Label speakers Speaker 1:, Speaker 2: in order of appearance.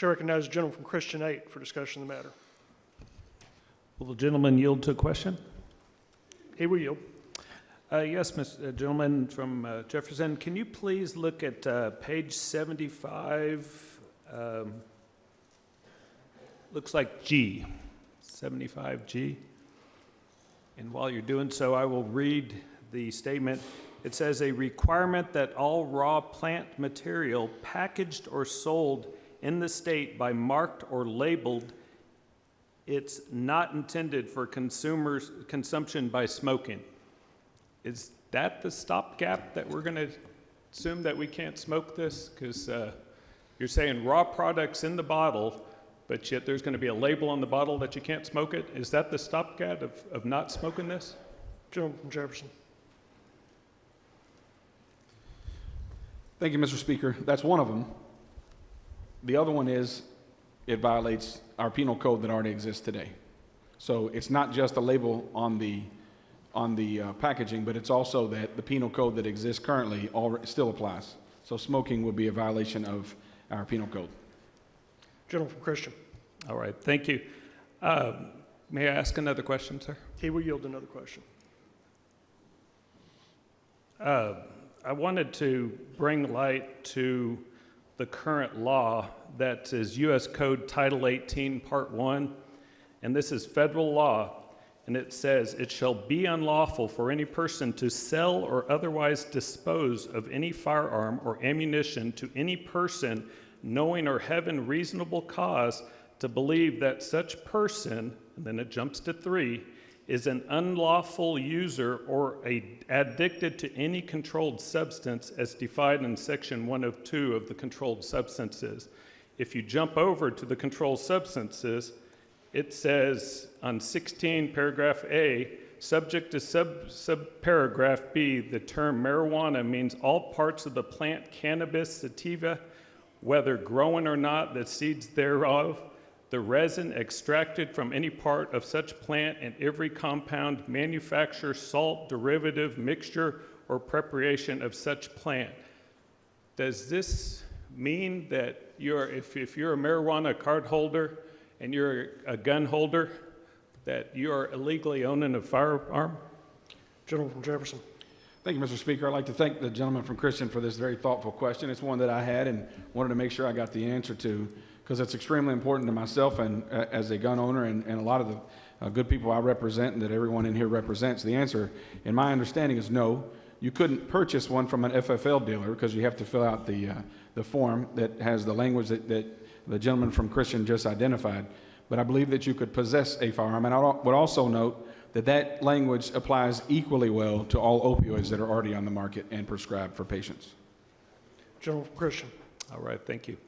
Speaker 1: Chair recognizes the gentleman from Christian 8 for discussion of the matter.
Speaker 2: Will the gentleman yield to a question?
Speaker 1: He will yield.
Speaker 2: Yes, Mr. Gentleman from Jefferson, can you please look at page 75, looks like G, 75G. And while you're doing so, I will read the statement. It says, a requirement that all raw plant material packaged or sold in the state by marked or labeled, it's not intended for consumers' consumption by smoking. Is that the stopgap that we're going to assume that we can't smoke this? Because you're saying raw products in the bottle, but yet there's going to be a label on the bottle that you can't smoke it. Is that the stopgap of not smoking this?
Speaker 1: Gentleman from Jefferson.
Speaker 3: Thank you, Mr. Speaker. That's one of them. The other one is it violates our penal code that already exists today. So it's not just a label on the packaging, but it's also that the penal code that exists currently still applies. So smoking would be a violation of our penal code.
Speaker 1: Gentleman from Christian.
Speaker 2: All right, thank you. May I ask another question, sir?
Speaker 1: He will yield another question.
Speaker 2: I wanted to bring light to the current law that is U.S. Code Title 18, Part 1, and this is federal law. And it says, it shall be unlawful for any person to sell or otherwise dispose of any firearm or ammunition to any person knowing or having reasonable cause to believe that such person, and then it jumps to 3, is an unlawful user or addicted to any controlled substance as defined in Section 102 of the Controlled Substances. If you jump over to the controlled substances, it says on 16 paragraph A, subject to subparagraph B, the term marijuana means all parts of the plant cannabis sativa, whether grown or not, the seeds thereof, the resin extracted from any part of such plant, and every compound, manufacture, salt, derivative, mixture, or preparation of such plant. Does this mean that if you're a marijuana card holder and you're a gun holder, that you are illegally owning a firearm?
Speaker 1: Gentleman from Jefferson.
Speaker 3: Thank you, Mr. Speaker. I'd like to thank the gentleman from Christian for this very thoughtful question. It's one that I had and wanted to make sure I got the answer to, because it's extremely important to myself and as a gun owner and a lot of the good people I represent and that everyone in here represents. The answer, in my understanding, is no. You couldn't purchase one from an FFL dealer because you have to fill out the form that has the language that the gentleman from Christian just identified. But I believe that you could possess a firearm. And I would also note that that language applies equally well to all opioids that are already on the market and prescribed for patients.
Speaker 1: Gentleman from Christian.
Speaker 2: All right, thank you.